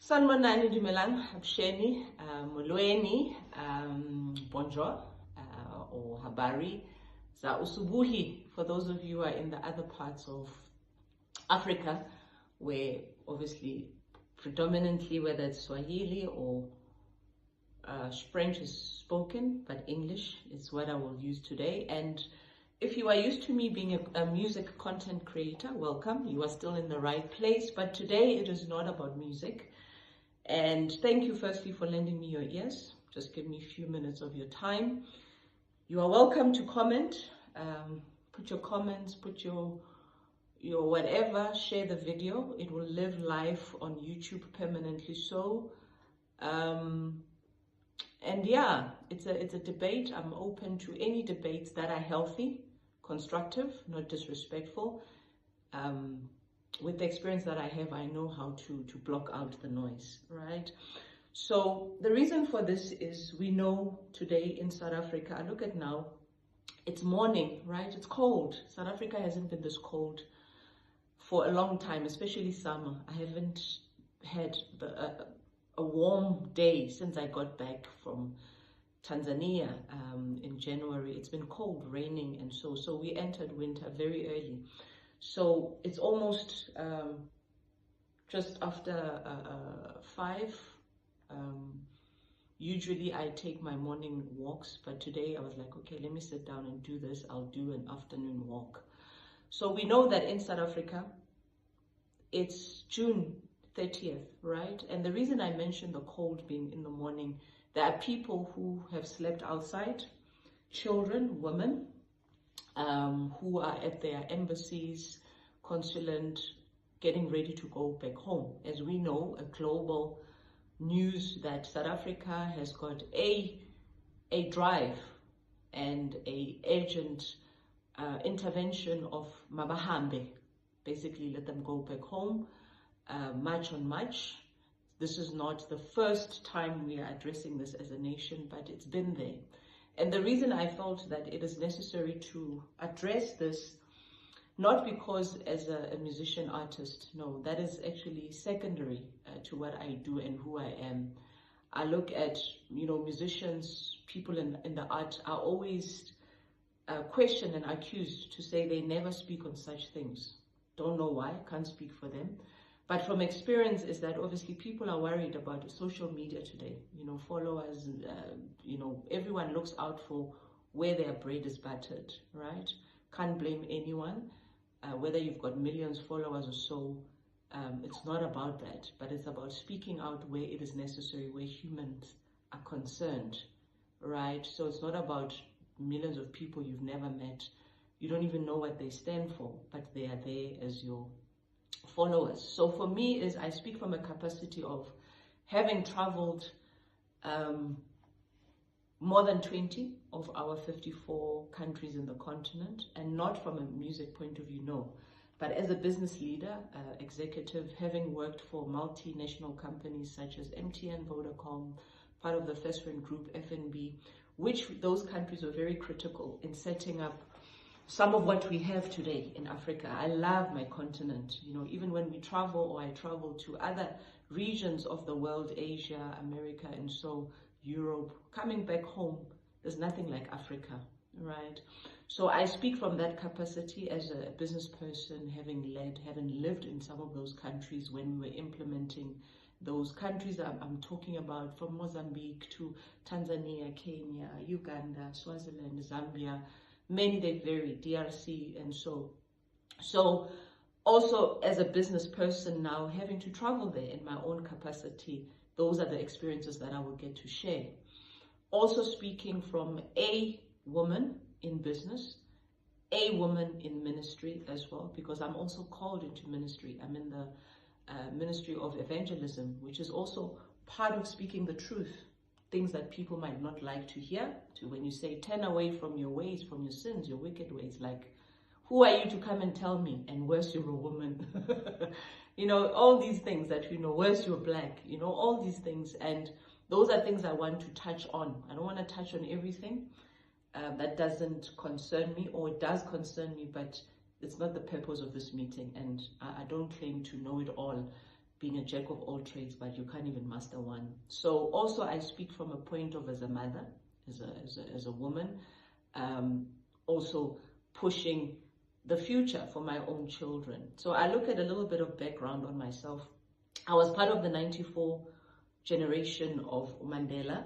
Sanibonani, dumelang, Absheni, Molweni, bonjour, or habari, za usubuhi, for those of you who are in the other parts of Africa, where obviously predominantly whether it's Swahili or French is spoken, but English is what I will use today. And if you are used to me being a music content creator, welcome, you are still in the right place, but today it is not about music. And thank you firstly for lending me your ears. Just give me a few minutes of your time. You are welcome to comment. Put your comments, put your whatever, share the video. It will live live on YouTube permanently. So, and yeah, it's a debate. I'm open to any debates that are healthy, constructive, not disrespectful. With the experience that I have, I know how to block out the noise, right? So the reason for this is we know today in South Africa, I look at now, it's morning, right? It's cold. South Africa hasn't been this cold for a long time, especially summer. I haven't had a warm day since I got back from Tanzania in January. It's been cold, raining, and so we entered winter very early. So it's almost just after 5. Usually I take my morning walks, but today I was like, okay, let me sit down and do this. I'll do an afternoon walk. So we know that in South Africa, it's June 30th, right? And the reason I mentioned the cold being in the morning, there are people who have slept outside, children, women, who are at their embassies, consulate, getting ready to go back home. As we know, a global news that South Africa has got a drive and a urgent intervention of Mabahambe, basically let them go back home, march on march. This is not the first time we are addressing this as a nation, but it's been there. And the reason I felt that it is necessary to address this, not because as a musician artist, no, that is actually secondary to what I do and who I am. I look at, musicians, people in the art are always questioned and accused to say they never speak on such things. Don't know why, can't speak for them. But from experience is that obviously people are worried about social media today, followers, everyone looks out for where their bread is buttered, right? Can't blame anyone, whether you've got millions of followers or so. It's not about that, but it's about speaking out where it is necessary, where humans are concerned, right? So it's not about millions of people you've never met. You don't even know what they stand for, but they are there as your followers. So for me is I speak from a capacity of having traveled more than 20 of our 54 countries in the continent, and not from a music point of view, no, but as a business leader, executive, having worked for multinational companies such as MTN, Vodacom, part of the FESRIN Group, FNB, which those countries were very critical in setting up some of what we have today in Africa. I love my continent. Even when we travel or I travel to other regions of the world, Asia, America, and so Europe, coming back home, there's nothing like Africa, right? So I speak from that capacity as a business person, having lived in some of those countries when we were implementing those countries I'm talking about, from Mozambique to Tanzania, Kenya, Uganda, Swaziland, Zambia. Many, they vary, DRC, and so also as a business person now, having to travel there in my own capacity, those are the experiences that I will get to share. Also speaking from a woman in business, a woman in ministry as well, because I'm also called into ministry. I'm in the ministry of evangelism, which is also part of speaking the truth. Things that people might not like to hear, when you say, turn away from your ways, from your sins, your wicked ways, like, who are you to come and tell me, and worse, you're a woman? All these things that, worse, you're black, all these things. And those are things I want to touch on. I don't want to touch on everything that doesn't concern me, or it does concern me, but it's not the purpose of this meeting. And I don't claim to know it all. being a jack of all trades, but you can't even master one. So also I speak from a point of as a mother, as a woman, also pushing the future for my own children. So I look at a little bit of background on myself. I was part of the 94 generation of Mandela,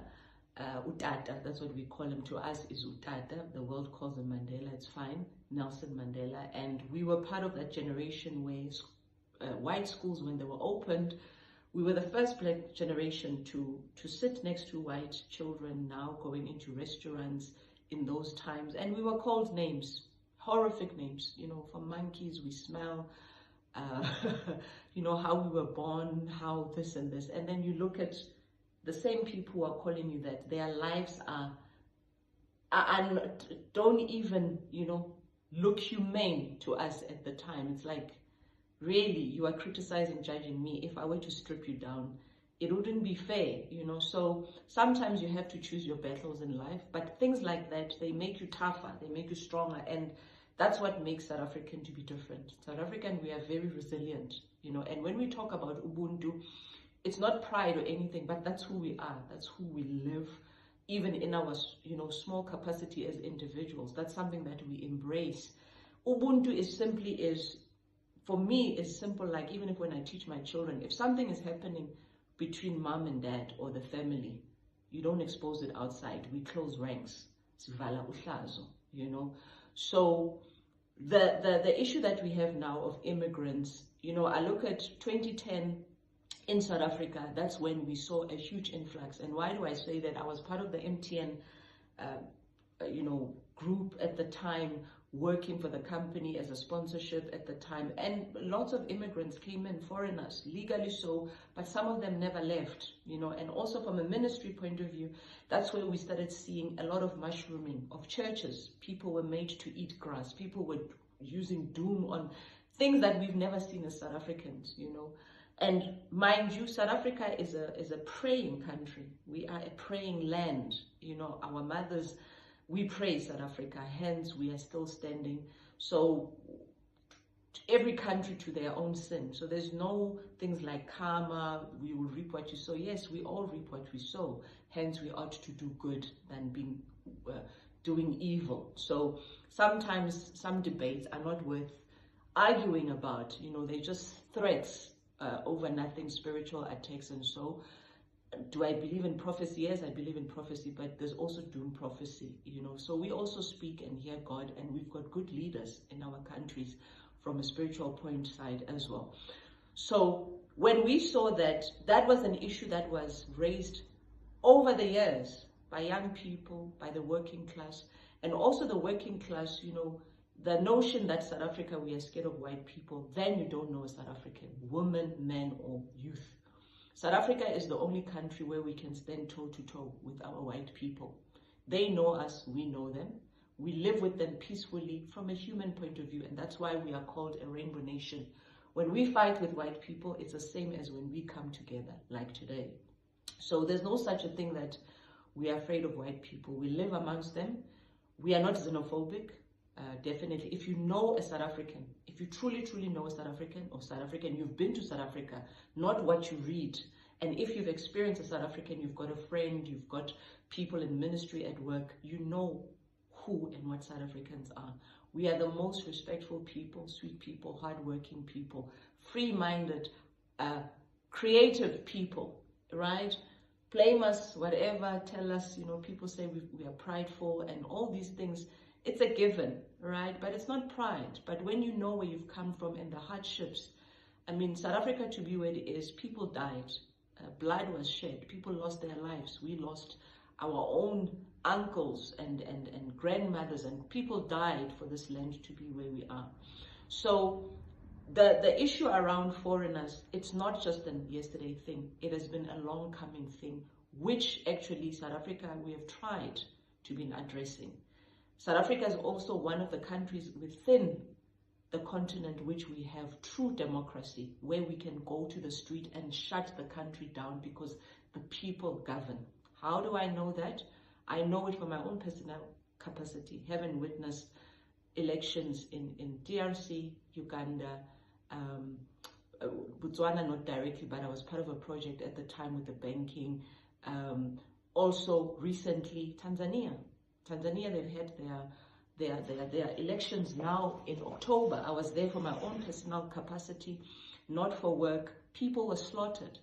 Utata, that's what we call him. To us is Utata. The world calls him Mandela, it's fine, Nelson Mandela. And we were part of that generation where white schools, when they were opened, we were the first black generation to sit next to white children now going into restaurants in those times. And we were called names, horrific names, you know, from monkeys we smell, you know, how we were born, how this and this. And then you look at the same people who are calling you that, their lives are don't even, you know, look humane to us at the time. It's like, really, you are criticizing, judging me. If I were to strip you down, it wouldn't be fair, you know. So sometimes you have to choose your battles in life, but things like that, they make you tougher, they make you stronger, and that's what makes South African to be different. South African, we are very resilient, you know, and when we talk about Ubuntu, it's not pride or anything, but that's who we are, that's who we live, even in our, you know, small capacity as individuals. That's something that we embrace. Ubuntu is simply for me, it's simple, like even if when I teach my children, if something is happening between mom and dad or the family, you don't expose it outside. We close ranks. Sivala uhlazo, you know. So the issue that we have now of immigrants, you know, I look at 2010 in South Africa, that's when we saw a huge influx. And why do I say that? I was part of the MTN, you know, group at the time, working for the company as a sponsorship at the time, and lots of immigrants came in, foreigners, legally so, but some of them never left, you know. And also from a ministry point of view, that's where we started seeing a lot of mushrooming of churches. People were made to eat grass, people were using doom on things that we've never seen as South Africans, you know. And mind you, South Africa is a praying country. We are a praying land, you know. Our mothers, we pray South Africa, hence we are still standing. So every country to their own sin. So there's no things like karma, we will reap what you sow. Yes, we all reap what we sow. Hence we ought to do good than doing evil. So sometimes some debates are not worth arguing about. You know, they're just threats over nothing, spiritual attacks and so. Do I believe in prophecy? Yes, I believe in prophecy, but there's also doom prophecy, you know. So we also speak and hear God, and we've got good leaders in our countries from a spiritual point side as well. So when we saw that that was an issue that was raised over the years by young people, by the working class, and also the working class, you know, the notion that South Africa, we are scared of white people, then you don't know a South African, woman, man, or youth. South Africa is the only country where we can stand toe-to-toe with our white people. They know us, we know them. We live with them peacefully from a human point of view, and that's why we are called a rainbow nation. When we fight with white people, it's the same as when we come together, like today. So there's no such a thing that we are afraid of white people. We live amongst them. We are not xenophobic. Definitely, if you know a South African, if you truly know a South African or South African, you've been to South Africa, not what you read. And if you've experienced a South African, you've got a friend, you've got people in ministry at work, you know who and what South Africans are. We are the most respectful people, sweet people, hardworking people, free-minded, creative people, right? Blame us, whatever, tell us, you know, people say we are prideful and all these things. It's a given, right? But it's not pride. But when you know where you've come from and the hardships, I mean, South Africa, to be where it is, people died. Blood was shed. People lost their lives. We lost our own uncles and grandmothers, and people died for this land to be where we are. So the issue around foreigners, it's not just a yesterday thing. It has been a long coming thing, which actually South Africa, we have tried to be addressing. South Africa is also one of the countries within the continent which we have true democracy, where we can go to the street and shut the country down because the people govern. How do I know that? I know it from my own personal capacity, having witnessed elections in DRC, Uganda, Botswana not directly, but I was part of a project at the time with the banking. Also recently, Tanzania, they've had their elections now in October. I was there for my own personal capacity, not for work. People were slaughtered.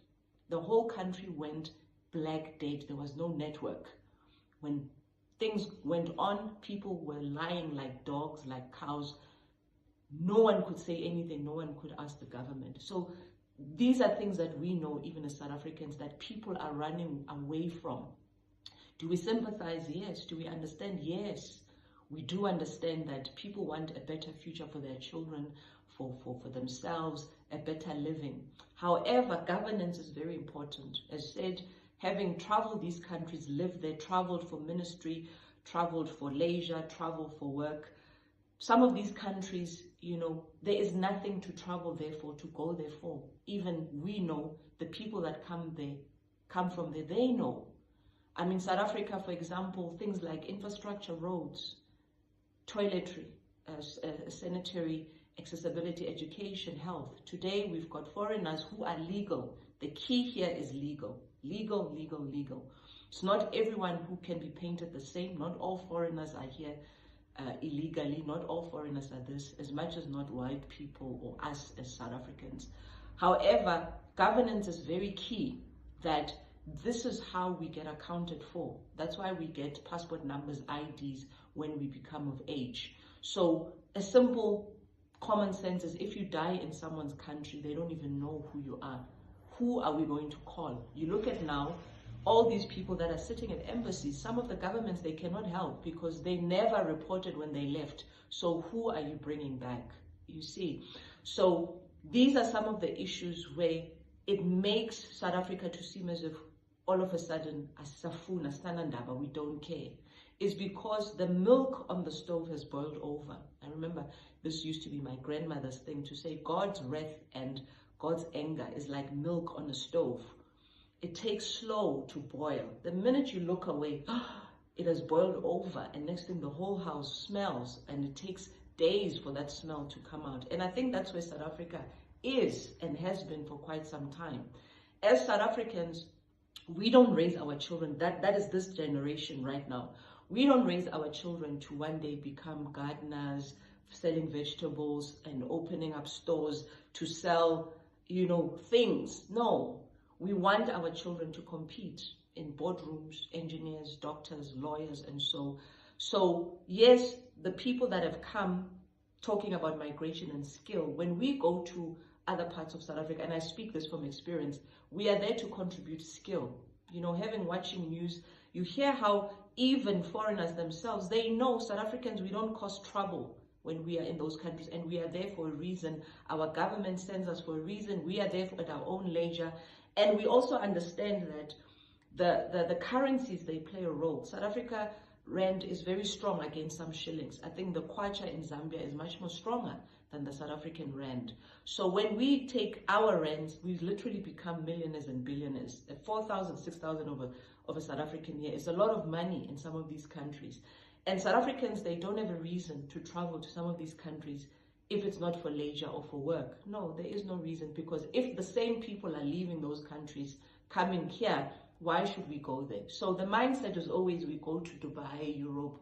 The whole country went black dead. There was no network. When things went on, people were lying like dogs, like cows. No one could say anything. No one could ask the government. So these are things that we know, even as South Africans, that people are running away from. Do we sympathize? Yes. Do we understand? Yes. We do understand that people want a better future for their children, for themselves, a better living. However, governance is very important. As said, having traveled these countries, lived there, traveled for ministry, traveled for leisure, traveled for work. Some of these countries, you know, there is nothing to travel there for, to go there for. Even we know, the people that come from there, they know. I mean, South Africa, for example, things like infrastructure, roads, toiletry, sanitary accessibility, education, health. Today, we've got foreigners who are legal. The key here is legal. Legal, legal, legal. It's not everyone who can be painted the same. Not all foreigners are here illegally. Not all foreigners are this, as much as not white people or us as South Africans. However, governance is very key, that this is how we get accounted for. That's why we get passport numbers, IDs, when we become of age. So a simple common sense is, if you die in someone's country, they don't even know who you are. Who are we going to call? You look at now, all these people that are sitting at embassies, some of the governments, they cannot help because they never reported when they left. So who are you bringing back? You see? So these are some of the issues where it makes South Africa to seem as if all of a sudden, asafuna, standandaba, we don't care. Is because the milk on the stove has boiled over. I remember this used to be my grandmother's thing to say, God's wrath and God's anger is like milk on a stove. It takes slow to boil. The minute you look away, it has boiled over, and next thing the whole house smells, and it takes days for that smell to come out. And I think that's where South Africa is and has been for quite some time. As South Africans, we don't raise our children, that is this generation right now. We don't raise our children to one day become gardeners, selling vegetables and opening up stores to sell, you know, things. No, we want our children to compete in boardrooms, engineers, doctors, lawyers, and so yes, the people that have come talking about migration and skill, when we go to other parts of South Africa, and I speak this from experience, we are there to contribute skill. You know, watching news, you hear how even foreigners themselves, they know South Africans, we don't cause trouble when we are in those countries, and we are there for a reason. Our government sends us for a reason. We are there at our own leisure, and we also understand that the currencies, they play a role. South Africa rand is very strong against some shillings. I think the kwacha in Zambia is much more stronger than the South African rand. So when we take our rands, we literally become millionaires and billionaires. 4,000, 6,000 of a South African year is a lot of money in some of these countries. And South Africans, they don't have a reason to travel to some of these countries if it's not for leisure or for work. No, there is no reason, because if the same people are leaving those countries, coming here, why should we go there? So the mindset is always we go to Dubai, Europe,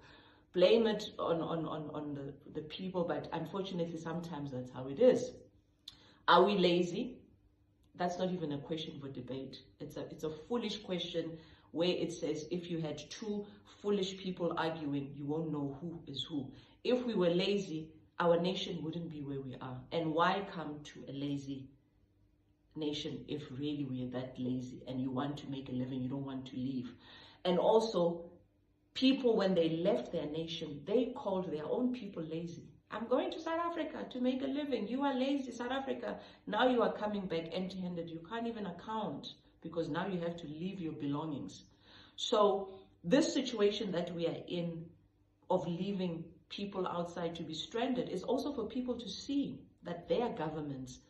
blame it on the people, but unfortunately sometimes that's how it is. Are we lazy? That's not even a question for debate. It's a foolish question where it says if you had two foolish people arguing, you won't know who is who. If we were lazy, our nation wouldn't be where we are. And why come to a lazy nation if really we are that lazy and you want to make a living, you don't want to leave? And also, people, when they left their nation, they called their own people lazy. I'm going to South Africa to make a living. You are lazy, South Africa. Now you are coming back empty-handed. You can't even account because now you have to leave your belongings. So this situation that we are in of leaving people outside to be stranded is also for people to see that their governments,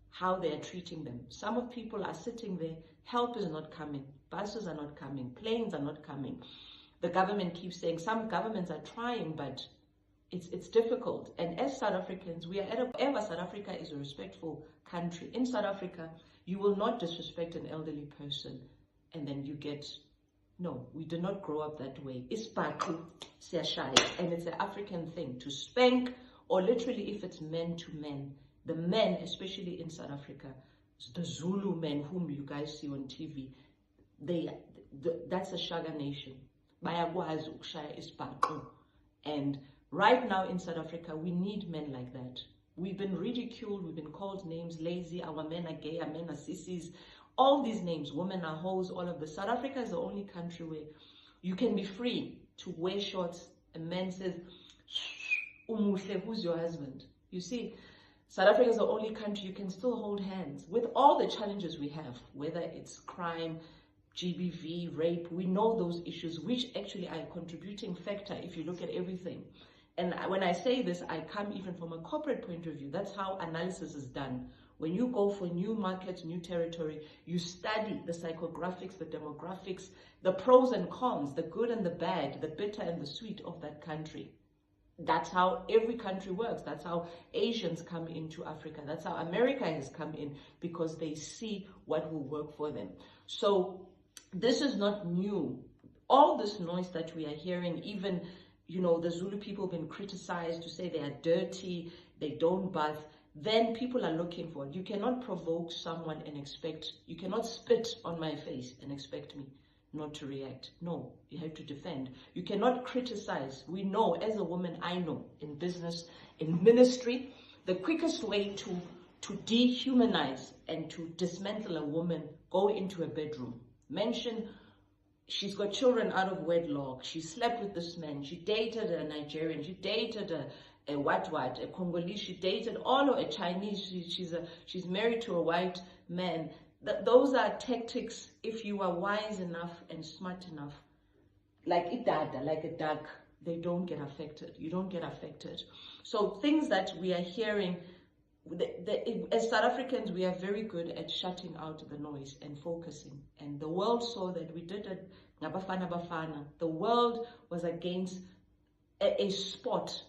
how they are treating them. Some of people are sitting there, help is not coming, buses are not coming, planes are not coming. The government keeps saying some governments are trying, but it's difficult. And as South Africans, we are at a, South Africa is a respectful country. In South Africa, you will not disrespect an elderly person and then you get, no, we did not grow up that way. It's baqu, siyashaya, and it's an African thing to spank, or literally if it's men to men, the men, especially in South Africa, the Zulu men whom you guys see on TV, that's a Shaka nation. Bayakwazi ukushaya isibhaqo. And right now in South Africa, we need men like that. We've been ridiculed, we've been called names, lazy, our men are gay, our men are sissies, all these names, women are hoes, all of this. South Africa is the only country where you can be free to wear shorts. A man says, Umuhle, who's your husband? You see, South Africa is the only country you can still hold hands with all the challenges we have, whether it's crime, GBV, rape. We know those issues, which actually are a contributing factor if you look at everything. And when I say this, I come even from a corporate point of view. That's how analysis is done. When you go for new markets, new territory, you study the psychographics, the demographics, the pros and cons, the good and the bad, the bitter and the sweet of that country. That's how every country works. That's how Asians come into Africa. That's how America has come in, because they see what will work for them. So this is not new. All this noise that we are hearing, even, you know, the Zulu people have been criticized to say they are dirty, they don't bath. Then people are looking for it. You cannot provoke someone and expect, you cannot spit on my face and expect me not to react. No, you have to defend. You cannot criticize. We know, as a woman, I know, in business, in ministry, the quickest way to dehumanize and to dismantle a woman, go into a bedroom. Mention she's got children out of wedlock, she slept with this man, she dated a Nigerian, she dated a Congolese, she dated all of a Chinese, she's married to a white man. Those are tactics, if you are wise enough and smart enough, like a duck, they don't get affected. You don't get affected. So things that we are hearing, as South Africans, we are very good at shutting out the noise and focusing. And the world saw that we did it. The world was against a sport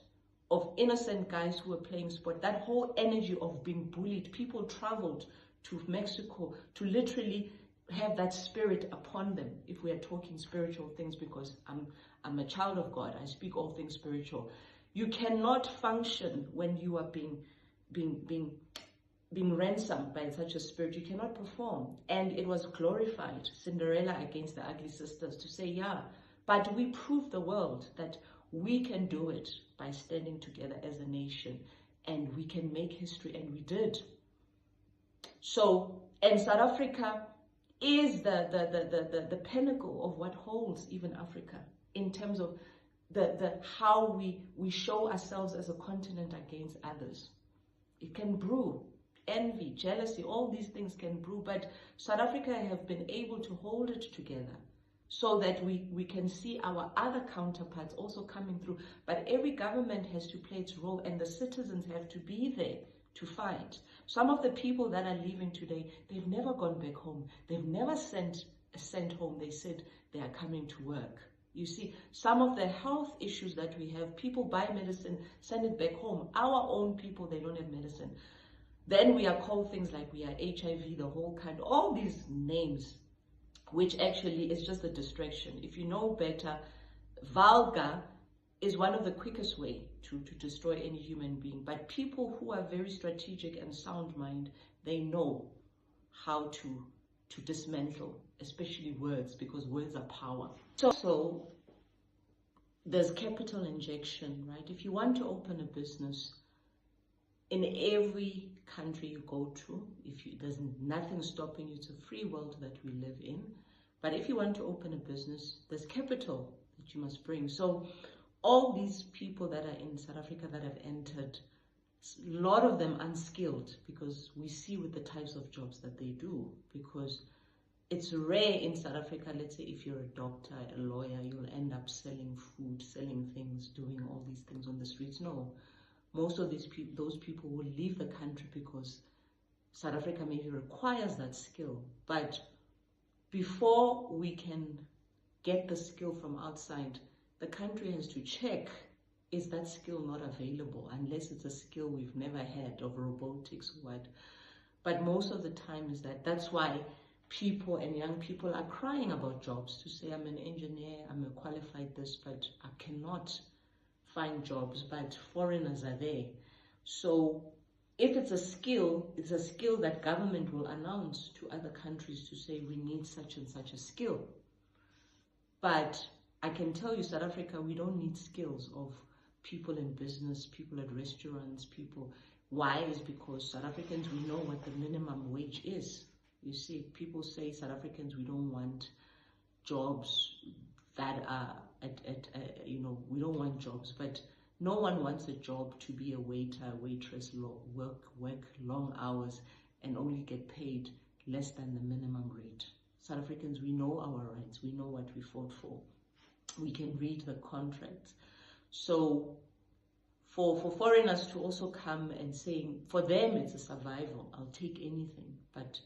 of innocent guys who were playing sport. That whole energy of being bullied, people traveled to Mexico to literally have that spirit upon them, if we are talking spiritual things, because I'm a child of God. I speak all things spiritual. You cannot function when you are being ransomed by such a spirit. You cannot perform. And it was glorified, Cinderella against the ugly sisters, to say, yeah, but we proved the world that we can do it by standing together as a nation, and we can make history, and we did. So, and South Africa is the pinnacle of what holds even Africa, in terms of how we show ourselves as a continent against others. It can brew envy, jealousy, all these things can brew, but South Africa have been able to hold it together so that we can see our other counterparts also coming through. But every government has to play its role, and the citizens have to be there to fight. Some of the people that are leaving today, they've never gone back home. They've never sent a cent home. They said they are coming to work. You see, some of the health issues that we have, people buy medicine, send it back home. Our own people, they don't have medicine. Then we are called things like we are HIV, the whole kind, all these names, which actually is just a distraction. If you know better, vulgar is one of the quickest way to destroy any human being. But people who are very strategic and sound mind, they know how to dismantle, especially words, because words are power. So there's capital injection, right? If you want to open a business, in every country you go to, there's nothing stopping you. It's a free world that we live in. But if you want to open a business, there's capital that you must bring. So all these people that are in South Africa that have entered, a lot of them unskilled, because we see with the types of jobs that they do, because it's rare in South Africa, let's say if you're a doctor, a lawyer, you'll end up selling food, selling things, doing all these things on the streets. No, most of those people will leave the country because South Africa maybe requires that skill. But before we can get the skill from outside, the country has to check is that skill not available unless it's a skill we've never had of robotics or what. But most of the time is that's why people and young people are crying about jobs, to say, I'm an engineer, I'm a qualified this, but I cannot find jobs, but foreigners are there. So if it's a skill that government will announce to other countries to say we need such and such a skill. But I can tell you, South Africa, we don't need skills of people in business, people at restaurants, people. Why? Is because South Africans, we know what the minimum wage is. You see, people say South Africans, we don't want jobs that are we don't want jobs, but no one wants a job to be a waiter, waitress, work long hours and only get paid less than the minimum rate. South Africans, we know our rights, we know what we fought for. We can read the contracts. So for foreigners to also come and saying, for them it's a survival, I'll take anything, but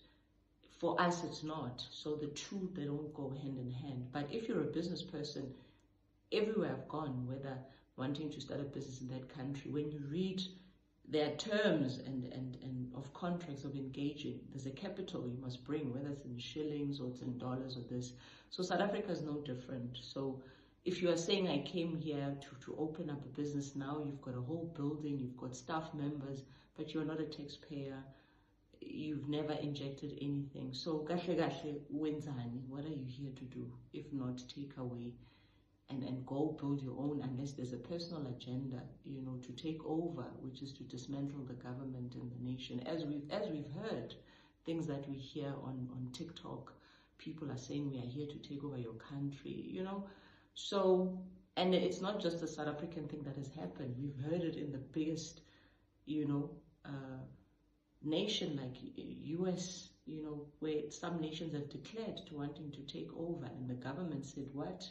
for us it's not. So the two, they don't go hand in hand. But if you're a business person, everywhere I've gone, whether wanting to start a business in that country, when you read their terms and of contracts of engaging, there's a capital you must bring, whether it's in shillings or it's in dollars or this. So South Africa is no different. So if you are saying I came here to open up a business now, you've got a whole building, you've got staff members, but you're not a taxpayer, you've never injected anything. So kahle kahle wenzani, what are you here to do if not take away and go build your own, unless there's a personal agenda, to take over, which is to dismantle the government and the nation. As we've heard, things that we hear on TikTok, people are saying we are here to take over your country, So, and it's not just a South African thing that has happened. We've heard it in the biggest, nation like US, where some nations have declared to wanting to take over, and the government said what?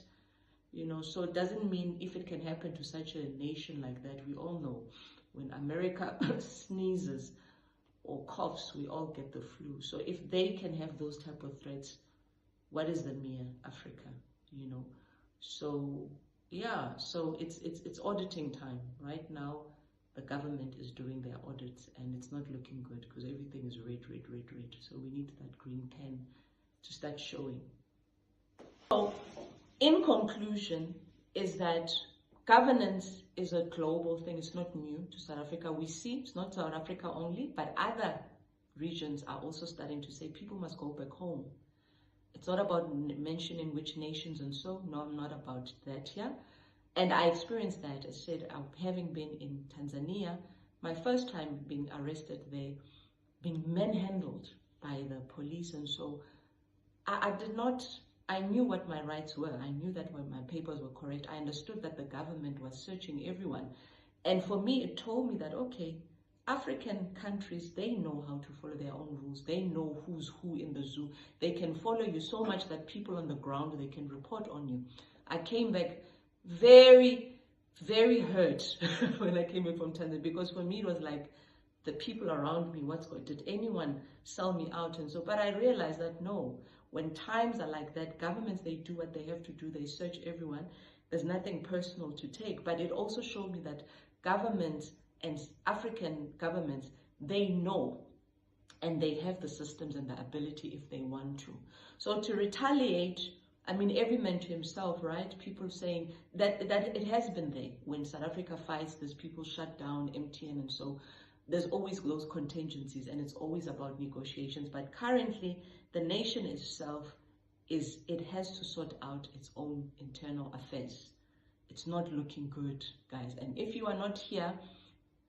So it doesn't mean if it can happen to such a nation like that. We all know when America sneezes or coughs, we all get the flu. So if they can have those type of threats, what is the mere Africa, So yeah, so it's auditing time right now. The government is doing their audits and it's not looking good because everything is red. So we need that green pen to start showing. So in conclusion, is that governance is a global thing. It's not new to South Africa. We see it's not South Africa only, but other regions are also starting to say people must go back home. It's not about mentioning which nations and so. No, I'm not about that here. And I experienced that. I said, having been in Tanzania, my first time being arrested there, being manhandled by the police, and so I knew what my rights were. I knew that when my papers were correct, I understood that the government was searching everyone. And for me, it told me that, okay, African countries, they know how to follow their own rules. They know who's who in the zoo. They can follow you so much that people on the ground, they can report on you. I came back very, very hurt when I came back from Tanzania, because for me, it was like the people around me, did anyone sell me out? And so, but I realized that no, when times are like that, governments, they do what they have to do. They search everyone. There's nothing personal to take. But it also showed me that governments and African governments, they know and they have the systems and the ability if they want to. So to retaliate, I mean, every man to himself, right? People saying that it has been there. When South Africa fights, there's people shut down, MTN, and so there's always those contingencies, and it's always about negotiations. But currently, the nation itself it has to sort out its own internal affairs. It's not looking good, guys. And if you are not here,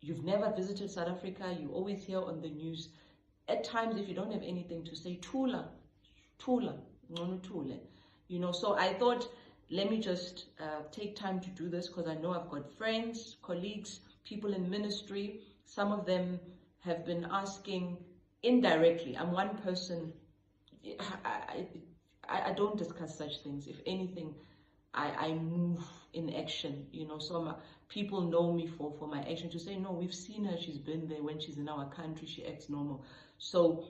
you've never visited South Africa, you always hear on the news. At times, if you don't have anything to say, Tula, Ngcono Thule. So I thought, let me just take time to do this, because I know I've got friends, colleagues, people in ministry. Some of them have been asking indirectly. I'm one person, I don't discuss such things. If anything, I move in action, so people know me for my action, to say, no, we've seen her, she's been there. When she's in our country, she acts normal. So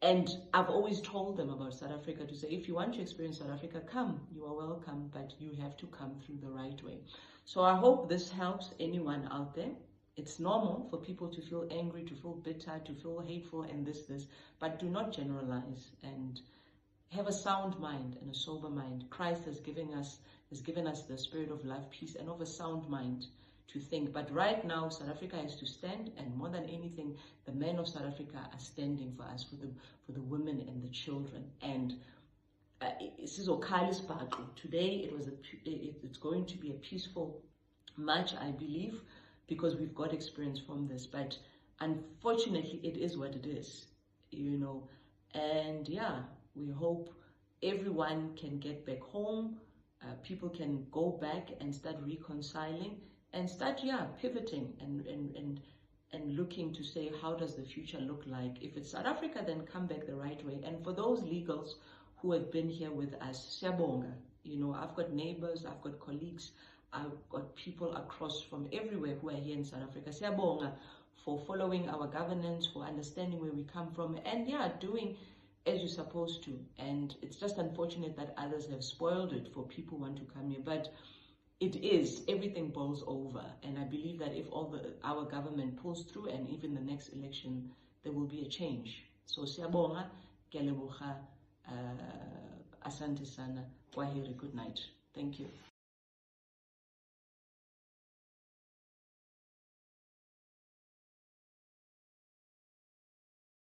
And I've always told them about South Africa to say, if you want to experience South Africa, come, you are welcome, but you have to come through the right way. So I hope this helps anyone out there. It's normal for people to feel angry, to feel bitter, to feel hateful and this, but do not generalize and have a sound mind and a sober mind. Christ has given us the spirit of love, peace, and of a sound mind to think. But right now, South Africa has to stand, and more than anything, the men of South Africa are standing for us, for the women and the children. And today it's going to be a peaceful march, I believe, because we've got experience from this. But unfortunately, it is what it is, you know. And yeah, we hope everyone can get back home. People can go back and start reconciling and start, pivoting and looking to say, how does the future look like? If it's South Africa, then come back the right way. And for those legals who have been here with us, siyabonga. You know, I've got neighbors, I've got colleagues, I've got people across from everywhere who are here in South Africa. Siyabonga for following our governance, for understanding where we come from, and doing as you're supposed to. And it's just unfortunate that others have spoiled it for people who want to come here. But everything boils over. And I believe that if our government pulls through, and even the next election, there will be a change. So siyabonga, asante sana, kwaheri, good night. Thank you.